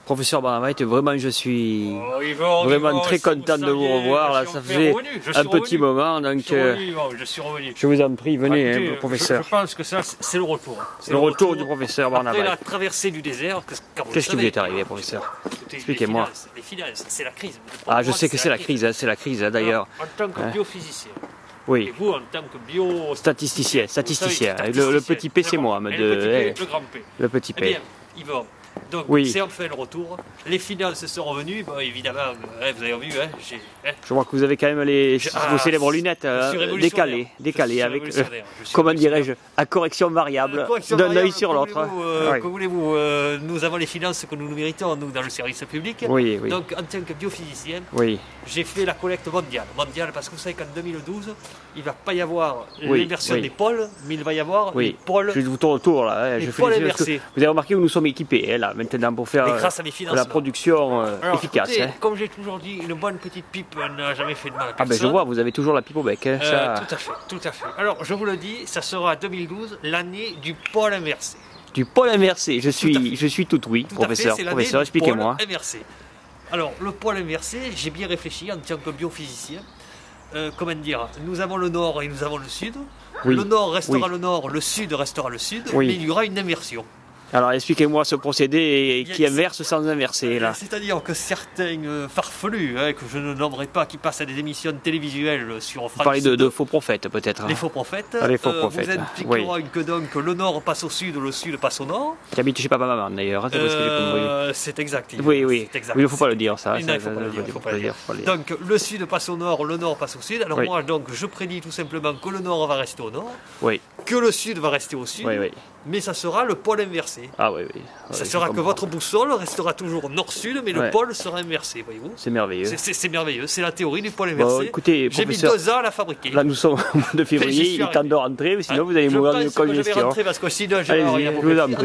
Professeur Barnabite, vraiment je suis Yvon, très content de vous revoir. Là, ça fait un petit moment, donc je suis revenu. Je vous en prie, venez, Écoutez, professeur. Je pense que ça, c'est le retour. Le retour du professeur Barnabite. Après la traversée du désert, qu'est-ce qui vous est arrivé, professeur? Expliquez-moi. Les finales, c'est la crise. Ah, je sais que c'est la crise, c'est la crise d'ailleurs. En tant que biophysicien. Oui. Et vous, en tant que statisticien. Le petit P, c'est moi. Le grand P. Le petit P. Eh bien, Yvon. Donc, c'est enfin le retour. Les finales se sont revenues. Bon, évidemment, vous avez vu, je vois que vous avez quand même vos célèbres lunettes décalées avec, comment dirais-je, à correction variable, d'un œil sur l'autre. Que voulez-vous, nous avons les finances que nous méritons, nous, dans le service public. Oui. Donc, en tant que biophysicien, j'ai fait la collecte mondiale. Parce que vous savez qu'en 2012, il ne va pas y avoir l'inversion des pôles, mais il va y avoir les pôles. Je vous tourne autour, là. Les pôles inversés. Vous avez remarqué où nous sommes équipés, là, maintenant, pour faire la production efficace. Écoutez, comme j'ai toujours dit, une bonne petite pipe n'a jamais fait de mal à personne. Ah ben je vois, vous avez toujours la pipe au bec. Tout à fait. Alors, je vous le dis, ça sera 2012, l'année du pôle inversé. Du pôle inversé, je suis tout oui, professeur. Professeur, expliquez-moi. Alors, le pôle inversé, j'ai bien réfléchi en tant que biophysicien. Comment dire, nous avons le nord et nous avons le sud. Le nord restera le nord, le sud restera le sud, mais il y aura une inversion. Alors expliquez-moi ce procédé qui inverse sans inverser là. C'est-à-dire que certains farfelus, que je ne nommerai pas, qui passent à des émissions télévisuelles sur France. Vous parlez de faux prophètes peut-être. Les faux prophètes. Les faux prophètes. Vous expliquerez que donc le nord passe au sud, le sud passe au nord. Qui habite chez papa maman d'ailleurs. C'est exact. Oui. Il ne faut pas le dire ça. Il ne faut pas le dire. Donc le sud passe au nord, le nord passe au sud. Alors moi donc je prédis tout simplement que le nord va rester au nord, que le sud va rester au sud. Mais ça sera le pôle inversé. Ah oui. Ça sera que votre boussole restera toujours nord-sud, mais le pôle sera inversé, voyez-vous. C'est merveilleux. C'est merveilleux, c'est la théorie du pôle inversé. Bon, écoutez, j'ai mis 2 ans à la fabriquer. Là, nous sommes au mois de février, il est temps de rentrer, mais sinon vous allez mourir de congestion. Je vais rentrer parce que sinon, en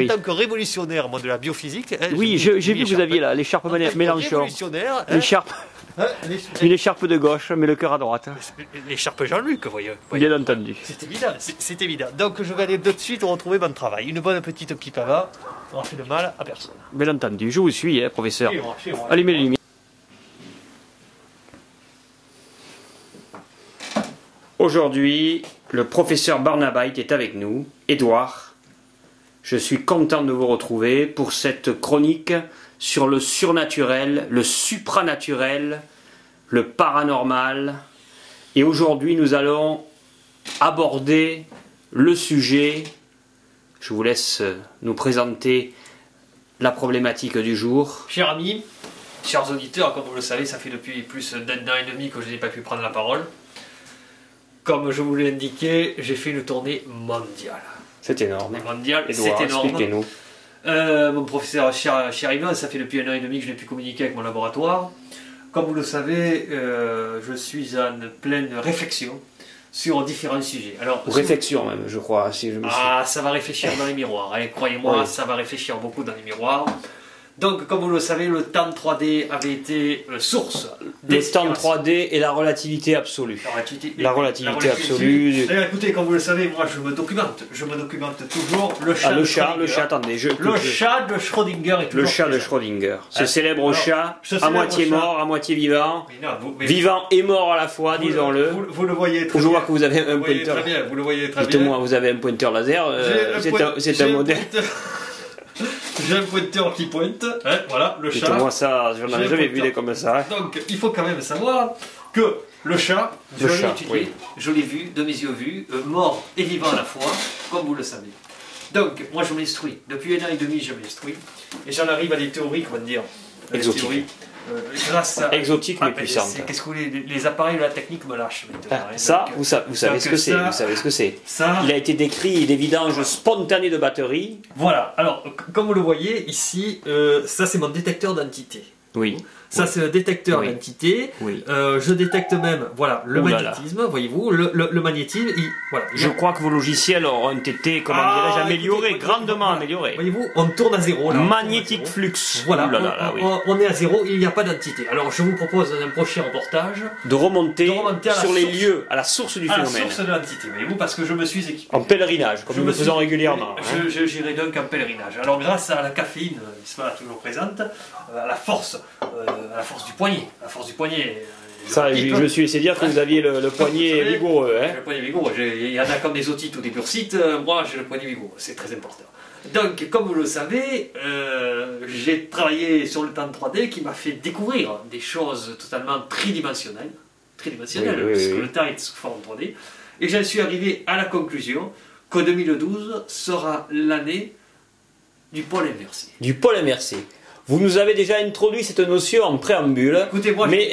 tant que révolutionnaire moi, de la biophysique... Oui, j'ai vu que vous aviez là l'écharpe Mélenchon. Une écharpe de gauche, mais le cœur à droite. L'écharpe Jean-Luc, voyez. Bien entendu. C'est évident. Donc je vais aller de suite retrouver mon travail. Une bonne petite pipe à vin, on ne fait de mal à personne. Bien entendu, je vous suis, professeur. Allumez les lumières. Aujourd'hui, le professeur Barnabite est avec nous. Édouard, je suis content de vous retrouver pour cette chronique sur le surnaturel, le supranaturel, le paranormal. Et aujourd'hui, nous allons aborder le sujet. Je vous laisse nous présenter la problématique du jour. Chers amis, chers auditeurs, comme vous le savez, ça fait depuis plus d'un an et demi que je n'ai pas pu prendre la parole. Comme je vous l'ai indiqué, j'ai fait une tournée mondiale. C'est énorme. C'est énorme. Expliquez-nous. Mon professeur cher Yvon, ça fait depuis un an et demi que je n'ai pu communiquer avec mon laboratoire. Comme vous le savez, je suis en pleine réflexion sur différents sujets. Alors, réflexion même, je crois. Si je me ça va réfléchir dans les miroirs. Croyez-moi, ça va réfléchir beaucoup dans les miroirs. Donc, comme vous le savez, le temps 3D avait été source le temps 3D et la relativité absolue. La relativité absolue. Écoutez, comme vous le savez, moi je me documente. Je me documente toujours. Le chat, attendez. Le chat de Schrödinger est toujours le chat de Schrödinger. Ce célèbre chat, à moitié mort, à moitié vivant. Vivant et mort à la fois, disons-le. Vous le voyez très bien. Je vois que vous avez un pointeur. Vous le voyez très bien. Dites-moi, vous avez un pointeur laser. C'est un modèle. J'ai un pointeur qui pointe, voilà, le chat. Dites-moi ça, je n'en ai jamais vu des comme ça. Donc, il faut quand même savoir que le chat, je l'ai vu, de mes yeux vus, mort et vivant à la fois, comme vous le savez. Donc, moi je m'instruis. Depuis un an et demi, je m'instruis. Et j'en arrive à des théories, comment dire, exotiques. Grâce à... Exotique mais puissante. Qu'est-ce que vous voulez, les appareils de la technique me lâchent maintenant. Ça, vous savez ce que c'est. Vous savez ce que c'est. Il a été décrit des vidanges spontanées de batteries. Voilà. Alors, comme vous le voyez ici, ça c'est mon détecteur d'entité. Oui. Ça, c'est le détecteur d'entité. Oui. Je détecte même, voilà, le magnétisme, voyez-vous, le magnétisme. Voilà, je crois que vos logiciels ont été, comment dirais-je, améliorés, écoutez, grandement améliorés. Voyez-vous, on tourne à zéro là. Magnétique flux. Voilà, on est à zéro, il n'y a pas d'entité. Alors, je vous propose dans un prochain reportage de remonter sur les lieux, à la source du phénomène. À la source de l'entité, voyez-vous, parce que je me suis équipé. En pèlerinage, comme nous le faisons régulièrement. J'irai donc en pèlerinage. Alors, grâce à la caféine, qui sera toujours présente, à la force du poignet. La force du poignet. Ça, je me suis laissé dire que vous aviez le poignet vigoureux. Hein. Le poignet vigoureux. Il y en a comme des otites ou des bursites. Moi, j'ai le poignet vigoureux. C'est très important. Donc, comme vous le savez, j'ai travaillé sur le temps 3D qui m'a fait découvrir des choses totalement tridimensionnelles. Parce que le temps est sous forme 3D. Et j'en suis arrivé à la conclusion que 2012 sera l'année du pôle inversé. Du pôle inversé. Vous nous avez déjà introduit cette notion en préambule, mais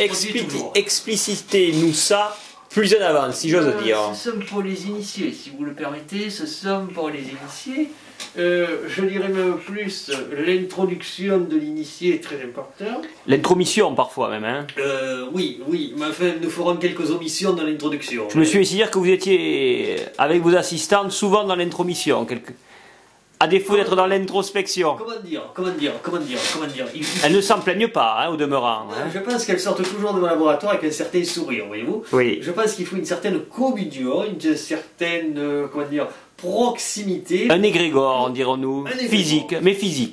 explicitez-nous ça plus en avant, si j'ose dire. Ce sont pour les initiés, si vous le permettez, ce sont pour les initiés. Je dirais même plus, l'introduction de l'initié est très importante. L'intromission parfois même, hein. Oui, mais enfin, nous ferons quelques omissions dans l'introduction. Je me suis laissé dire que vous étiez, avec vos assistantes, souvent dans l'intromission. À défaut d'être dans l'introspection. Comment dire Elles ne s'en plaignent pas, hein, au demeurant. Hein. Je pense qu'elles sortent toujours de mon laboratoire avec un certain sourire, voyez-vous. Oui. Je pense qu'il faut une certaine communion, une certaine, proximité. Un égrégore, dirons-nous, physique.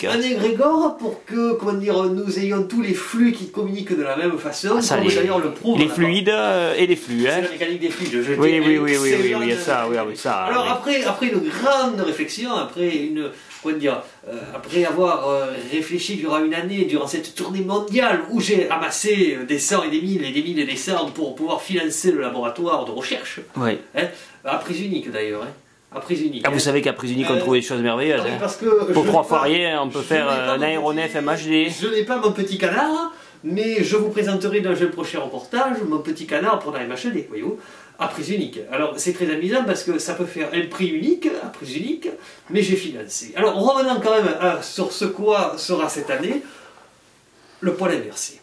Un égrégore pour que, nous ayons tous les flux qui communiquent de la même façon, d'ailleurs le prouve. Les fluides et les flux, hein. C'est la mécanique des fluides. Oui, ça. Alors après une grande réflexion, après avoir réfléchi durant une année, durant cette tournée mondiale où j'ai amassé des cents et des mille et des mille et des cents pour pouvoir financer le laboratoire de recherche, à prise unique d'ailleurs, à prise unique. Vous savez qu'à prise unique on trouve des choses merveilleuses. Parce que pour 3 fois rien, on peut faire un aéronef MHD. Je n'ai pas mon petit canard, mais je vous présenterai dans un prochain reportage mon petit canard pour la MHD, voyez-vous, à prise unique. Alors c'est très amusant parce que ça peut faire un prix unique, à prise unique, mais j'ai financé. Alors revenons quand même sur ce quoi sera cette année le pôle inversé.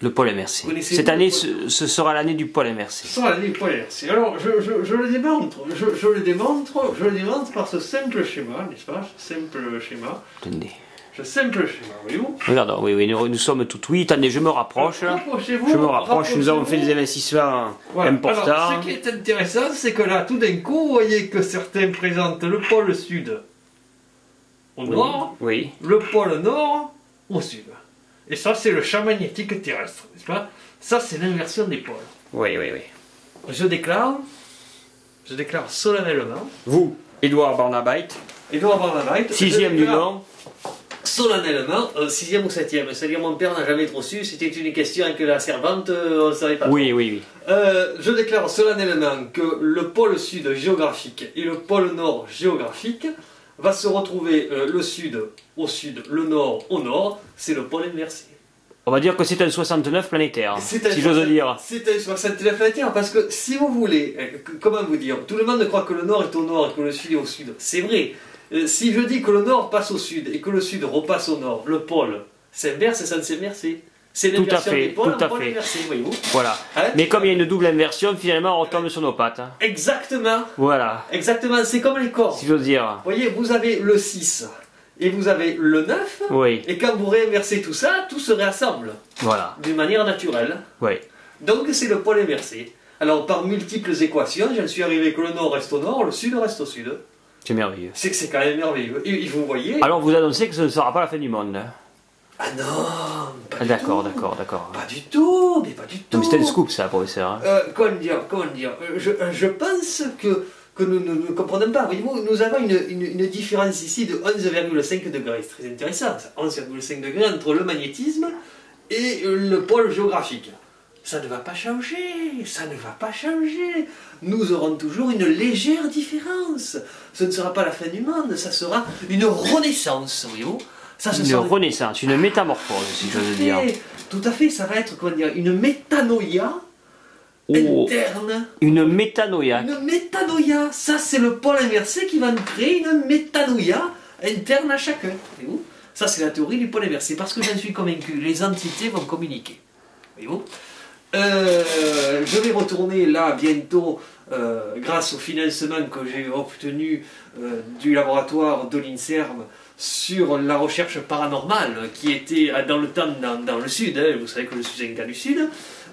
Le pôle inversé. Cette année, ce sera l'année du pôle inversé. Ce sera l'année du pôle inversé. Alors, je le démontre. Je le démontre par ce simple schéma, n'est-ce pas? Ce simple schéma. Attendez. Ce simple schéma, voyez-vous? Regardons, oui, nous sommes tout oui. Attendez, je me rapproche. Je me rapproche. Nous avons fait des investissements importants. Alors, ce qui est intéressant, c'est que là, tout d'un coup, vous voyez que certains présentent le pôle sud au nord, le pôle nord au sud. Et ça, c'est le champ magnétique terrestre, n'est-ce pas? Ça, c'est l'inversion des pôles. Oui. Je déclare solennellement. Vous, Édouard Barnabite. 6e du nom. Solennellement, 6e ou 7e. C'est-à-dire, mon père n'a jamais trop su. C'était une question que la servante, on ne savait pas. Oui. Je déclare solennellement que le pôle sud géographique et le pôle nord géographique va se retrouver le sud au sud, le nord au nord, c'est le pôle inversé. On va dire que c'est un 69 planétaire, si j'ose dire. C'est un 69 planétaire, parce que si vous voulez, comment vous dire, tout le monde croit que le nord est au nord et que le sud est au sud. C'est vrai. Si je dis que le nord passe au sud et que le sud repasse au nord, le pôle s'inverse et ça ne s'inverse. C'est l'inversion des pôles, un pôle inversé, voyez-vous. Voilà. Mais comme il y a une double inversion, finalement on retombe sur nos pattes. Exactement. Voilà. Exactement, c'est comme les corps. Si j'ose dire. Vous voyez, vous avez le 6 et vous avez le 9. Oui. Et quand vous réinversez tout ça, tout se réassemble. Voilà. D'une manière naturelle. Oui. Donc c'est le pôle inversé. Alors par multiples équations, j'en suis arrivé que le nord reste au nord, le sud reste au sud. C'est merveilleux. C'est quand même merveilleux. Et vous voyez... Alors vous annoncez que ce ne sera pas la fin du monde. Ah non, pas du d'accord. Pas du tout, mais pas du tout. Mais c'était le scoop ça, professeur. Comment dire je pense que nous ne comprenons pas. Voyez-vous, nous avons une différence ici de 11,5 degrés. C'est très intéressant, 11,5 degrés entre le magnétisme et le pôle géographique. Ça ne va pas changer, ça ne va pas changer. Nous aurons toujours une légère différence. Ce ne sera pas la fin du monde, ça sera une renaissance, voyez-vous. Une renaissance, une métamorphose, si j'ose dire. Tout à fait, ça va être, comment dire, une métanoïa interne. Une métanoïa. Une métanoïa, ça c'est le pôle inversé qui va nous créer une métanoïa interne à chacun. Ça, c'est la théorie du pôle inverse. C'est parce que j'en suis convaincu. Les entités vont communiquer. Voyez-vous? Je vais retourner là bientôt grâce au financement que j'ai obtenu du laboratoire de l'INSERM sur la recherche paranormale qui était dans le temps dans le sud, hein, vous savez que je suis un gars du sud.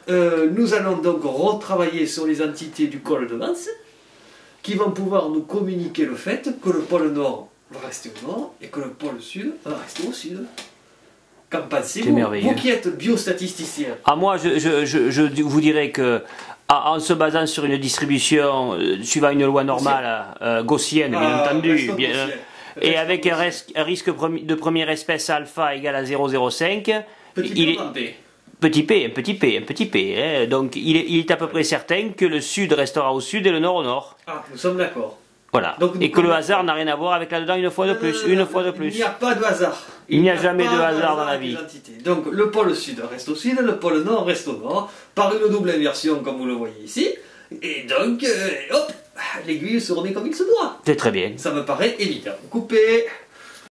Nous allons donc retravailler sur les entités du col de Vance qui vont pouvoir nous communiquer le fait que le pôle nord va rester au nord et que le pôle sud va rester au sud. Qu'en pensez-vous, vous qui êtes biostatisticien? Moi, je vous dirais que, en se basant sur une distribution suivant une loi normale, gaussienne, bien entendu, et avec un risque de première espèce alpha égal à 0,05, petit p, hein, donc il est à peu près certain que le sud restera au sud et le nord au nord. Ah, nous sommes d'accord. Voilà. Donc, et que le hasard n'a rien à voir avec là-dedans une fois de plus. Il n'y a pas de hasard. Il n'y a jamais de hasard dans la vie. Donc le pôle sud reste au sud, le pôle nord reste au nord, par une double inversion comme vous le voyez ici. Et donc, hop, l'aiguille se remet comme il se doit. C'est très bien. Ça me paraît évident. Coupez.